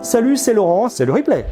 Salut, c'est Laurent, c'est le replay.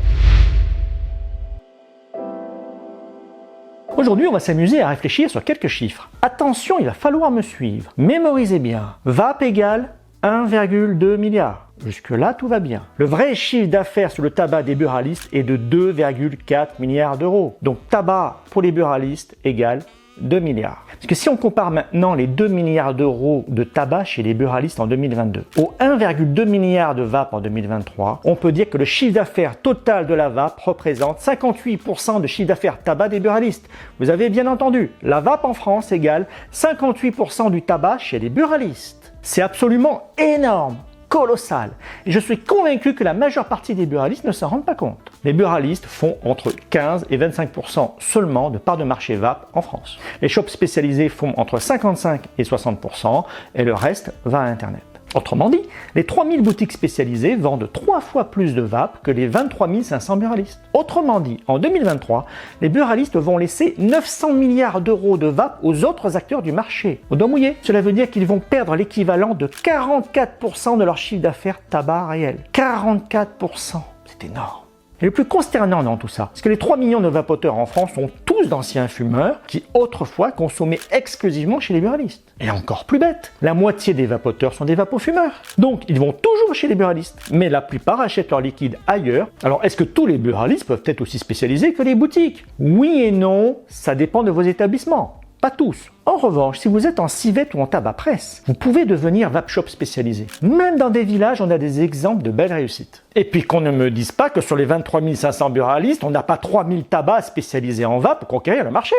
Aujourd'hui, on va s'amuser à réfléchir sur quelques chiffres. Attention, il va falloir me suivre. Mémorisez bien. VAP égale 1,2 milliard. Jusque-là, tout va bien. Le vrai chiffre d'affaires sur le tabac des buralistes est de 2,4 milliards d'euros. Donc, tabac pour les buralistes égale 2 milliards. Parce que si on compare maintenant les 2 milliards d'euros de tabac chez les buralistes en 2022 au 1,2 milliard de vape en 2023, on peut dire que le chiffre d'affaires total de la vape représente 58% de chiffre d'affaires tabac des buralistes. Vous avez bien entendu, la vape en France égale 58% du tabac chez les buralistes. C'est absolument énorme, colossal. Et je suis convaincu que la majeure partie des buralistes ne s'en rendent pas compte. Les buralistes font entre 15 et 25% seulement de part de marché vape en France. Les shops spécialisés font entre 55 et 60% et le reste va à Internet. Autrement dit, les 3000 boutiques spécialisées vendent 3 fois plus de vape que les 23 500 buralistes. Autrement dit, en 2023, les buralistes vont laisser 900 milliards d'euros de vape aux autres acteurs du marché. Au doigt mouillé, cela veut dire qu'ils vont perdre l'équivalent de 44% de leur chiffre d'affaires tabac réel. 44%, c'est énorme. Et le plus consternant dans tout ça, c'est que les 3 millions de vapoteurs en France sont tous d'anciens fumeurs qui autrefois consommaient exclusivement chez les buralistes. Et encore plus bête, la moitié des vapoteurs sont des vapofumeurs. Donc ils vont toujours chez les buralistes, mais la plupart achètent leur liquide ailleurs. Alors est-ce que tous les buralistes peuvent être aussi spécialisés que les boutiques? Oui et non, ça dépend de vos établissements. Pas tous. En revanche, si vous êtes en civette ou en tabac presse, vous pouvez devenir vape shop spécialisé. Même dans des villages, on a des exemples de belles réussites. Et puis qu'on ne me dise pas que sur les 23 500 buralistes, on n'a pas 3000 tabacs spécialisés en vape pour conquérir le marché.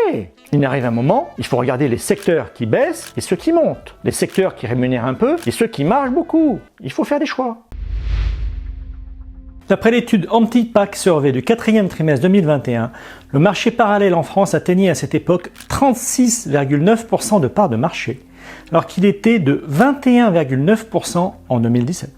Il arrive un moment, il faut regarder les secteurs qui baissent et ceux qui montent. Les secteurs qui rémunèrent un peu et ceux qui marchent beaucoup. Il faut faire des choix. D'après l'étude Anti-Pack Survey du 4e trimestre 2021, le marché parallèle en France atteignait à cette époque 36,9% de part de marché, alors qu'il était de 21,9% en 2017.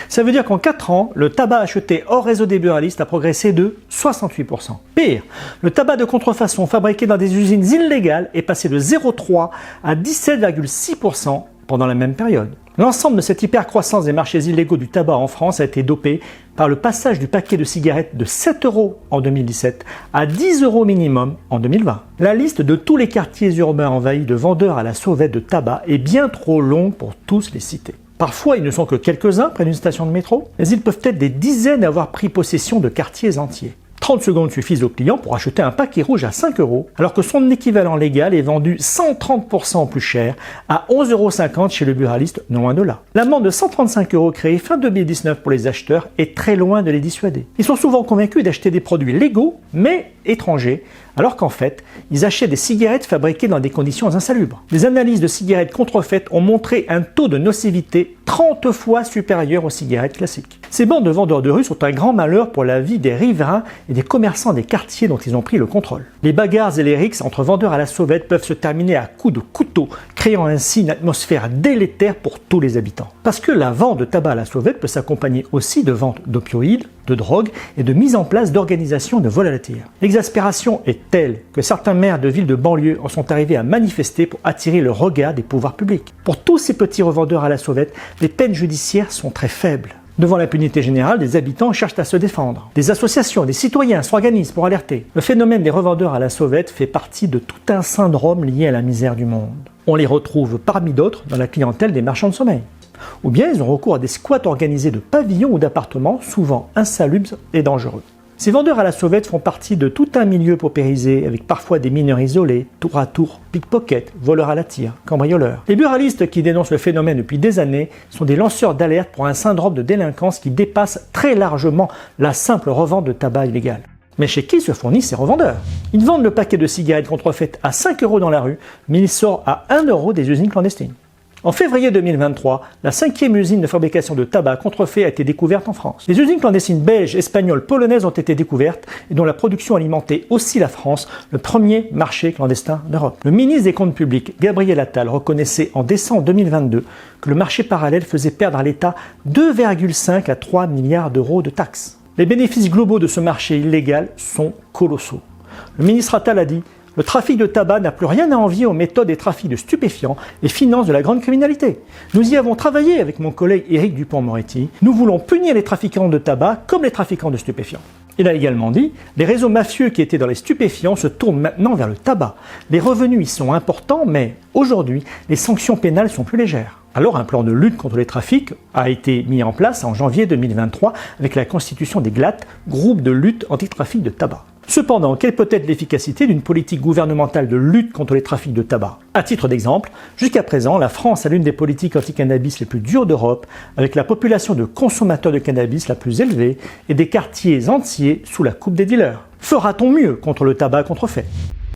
Ça veut dire qu'en 4 ans, le tabac acheté hors réseau des buralistes a progressé de 68%. Pire, le tabac de contrefaçon fabriqué dans des usines illégales est passé de 0,3 à 17,6% pendant la même période. L'ensemble de cette hypercroissance des marchés illégaux du tabac en France a été dopé par le passage du paquet de cigarettes de 7 € en 2017 à 10 € minimum en 2020. La liste de tous les quartiers urbains envahis de vendeurs à la sauvette de tabac est bien trop longue pour tous les citer. Parfois, ils ne sont que quelques-uns près d'une station de métro, mais ils peuvent être des dizaines à avoir pris possession de quartiers entiers. 30 secondes suffisent au client pour acheter un paquet rouge à 5 €, alors que son équivalent légal est vendu 130% plus cher à 11,50 € chez le buraliste, non loin de là. L'amende de 135 € créée fin 2019 pour les acheteurs est très loin de les dissuader. Ils sont souvent convaincus d'acheter des produits légaux, mais étrangers, alors qu'en fait, ils achètent des cigarettes fabriquées dans des conditions insalubres. Les analyses de cigarettes contrefaites ont montré un taux de nocivité 30 fois supérieur aux cigarettes classiques. Ces bandes de vendeurs de rue sont un grand malheur pour la vie des riverains et des commerçants des quartiers dont ils ont pris le contrôle. Les bagarres et les rixes entre vendeurs à la sauvette peuvent se terminer à coups de couteau, créant ainsi une atmosphère délétère pour tous les habitants. Parce que la vente de tabac à la sauvette peut s'accompagner aussi de vente d'opioïdes, de drogue et de mise en place d'organisations de vol à la tire. L'exaspération est telle que certains maires de villes de banlieue en sont arrivés à manifester pour attirer le regard des pouvoirs publics. Pour tous ces petits revendeurs à la sauvette, les peines judiciaires sont très faibles. Devant l'impunité générale, des habitants cherchent à se défendre. Des associations, des citoyens s'organisent pour alerter. Le phénomène des revendeurs à la sauvette fait partie de tout un syndrome lié à la misère du monde. On les retrouve parmi d'autres dans la clientèle des marchands de sommeil. Ou bien ils ont recours à des squats organisés de pavillons ou d'appartements, souvent insalubres et dangereux. Ces vendeurs à la sauvette font partie de tout un milieu paupérisé, avec parfois des mineurs isolés, tour à tour, pickpocket, voleurs à la tire, cambrioleurs. Les buralistes qui dénoncent le phénomène depuis des années sont des lanceurs d'alerte pour un syndrome de délinquance qui dépasse très largement la simple revente de tabac illégal. Mais chez qui se fournissent ces revendeurs? Ils vendent le paquet de cigarettes contrefaites à 5 € dans la rue, mais il sort à 1 € des usines clandestines. En février 2023, la 5e usine de fabrication de tabac contrefait a été découverte en France. Les usines clandestines belges, espagnoles, polonaises ont été découvertes et dont la production alimentait aussi la France, le premier marché clandestin d'Europe. Le ministre des Comptes publics, Gabriel Attal, reconnaissait en décembre 2022 que le marché parallèle faisait perdre à l'État 2,5 à 3 milliards d'euros de taxes. Les bénéfices globaux de ce marché illégal sont colossaux. Le ministre Attal a dit: Le trafic de tabac n'a plus rien à envier aux méthodes des trafics de stupéfiants et finances de la grande criminalité. Nous y avons travaillé avec mon collègue Éric Dupond-Moretti. Nous voulons punir les trafiquants de tabac comme les trafiquants de stupéfiants. Il a également dit « Les réseaux mafieux qui étaient dans les stupéfiants se tournent maintenant vers le tabac. Les revenus y sont importants, mais aujourd'hui, les sanctions pénales sont plus légères. » Alors un plan de lutte contre les trafics a été mis en place en janvier 2023 avec la constitution des GLAT, groupes de lutte anti-trafic de tabac. Cependant, quelle peut être l'efficacité d'une politique gouvernementale de lutte contre les trafics de tabac? À titre d'exemple, jusqu'à présent, la France a l'une des politiques anti-cannabis les plus dures d'Europe, avec la population de consommateurs de cannabis la plus élevée et des quartiers entiers sous la coupe des dealers. Fera-t-on mieux contre le tabac contrefait?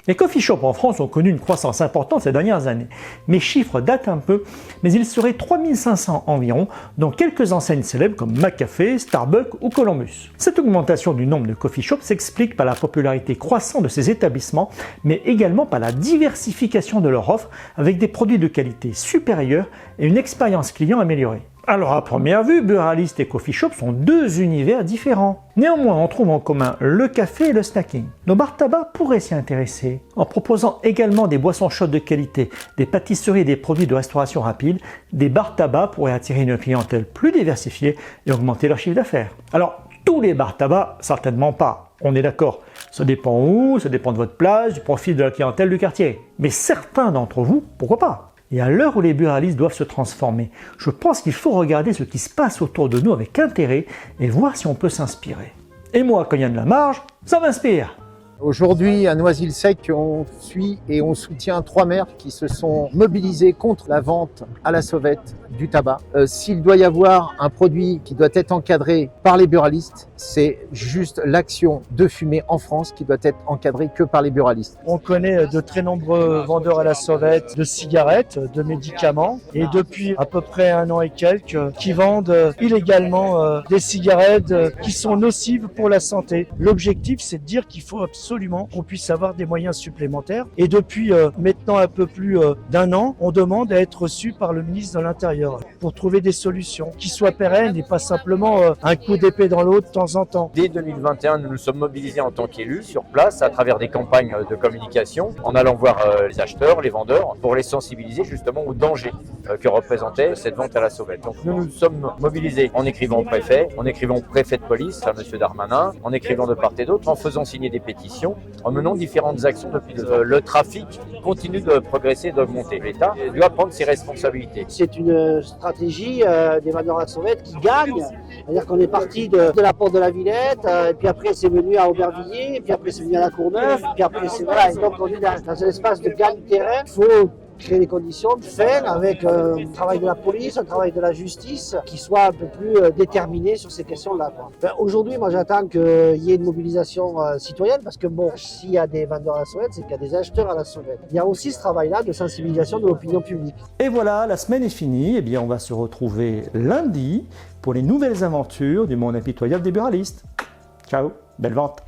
Les coffee shops en France ont connu une croissance importante ces dernières années. Mes chiffres datent un peu, mais ils seraient 3500 environ, dont quelques enseignes célèbres comme McCafé, Starbucks ou Columbus. Cette augmentation du nombre de coffee shops s'explique par la popularité croissante de ces établissements, mais également par la diversification de leur offre avec des produits de qualité supérieure et une expérience client améliorée. Alors à première vue, buralistes et coffee shops sont deux univers différents. Néanmoins, on trouve en commun le café et le snacking. Nos bars tabac pourraient s'y intéresser. En proposant également des boissons chaudes de qualité, des pâtisseries et des produits de restauration rapide, des bars tabac pourraient attirer une clientèle plus diversifiée et augmenter leur chiffre d'affaires. Alors, tous les bars tabac, certainement pas. On est d'accord. Ça dépend où, ça dépend de votre place, du profil de la clientèle du quartier. Mais certains d'entre vous, pourquoi pas? Et à l'heure où les buralistes doivent se transformer, je pense qu'il faut regarder ce qui se passe autour de nous avec intérêt et voir si on peut s'inspirer. Et moi, quand il y a de la marge, ça m'inspire. Aujourd'hui, à Noisy-le-Sec, on suit et on soutient 3 maires qui se sont mobilisés contre la vente à la sauvette du tabac. S'il doit y avoir un produit qui doit être encadré par les buralistes, c'est juste l'action de fumer en France qui doit être encadrée que par les buralistes. On connaît de très nombreux vendeurs à la sauvette de cigarettes, de médicaments et depuis à peu près 1 an et quelques qui vendent illégalement des cigarettes qui sont nocives pour la santé. L'objectif, c'est de dire qu'il faut absolument qu'on puisse avoir des moyens supplémentaires et depuis maintenant un peu plus d'1 an, on demande à être reçu par le ministre de l'Intérieur pour trouver des solutions qui soient pérennes et pas simplement un coup d'épée dans l'eau de temps en temps. Dès 2021, nous nous sommes mobilisés en tant qu'élus sur place à travers des campagnes de communication en allant voir les acheteurs, les vendeurs pour les sensibiliser justement au danger que représentait cette vente à la sauvette. Donc nous nous sommes mobilisés en écrivant au préfet, en écrivant au préfet de police, à M. Darmanin, en écrivant de part et d'autre, en faisant signer des pétitions, en menant différentes actions depuis 2 ans. Le trafic continue de progresser et d'augmenter. L'État doit prendre ses responsabilités. C'est une stratégie des vendeurs à la sauvette qui gagne. C'est-à-dire qu'on est parti de la porte de la Villette, et puis après c'est venu à Aubervilliers, et puis après c'est venu à la Courneuve, et puis après c'est voilà. Et donc on est dans un espace de gagne-terrain. Il faut créer les conditions de faire avec un travail de la police, un travail de la justice qui soit un peu plus déterminé sur ces questions-là. Aujourd'hui, moi j'attends qu'il y ait une mobilisation citoyenne parce que bon, s'il y a des vendeurs à la sauvette, c'est qu'il y a des acheteurs à la sauvette. Il y a aussi ce travail-là de sensibilisation de l'opinion publique. Et voilà, la semaine est finie. Eh bien, on va se retrouver lundi pour les nouvelles aventures du monde impitoyable des buralistes. Ciao, belle vente!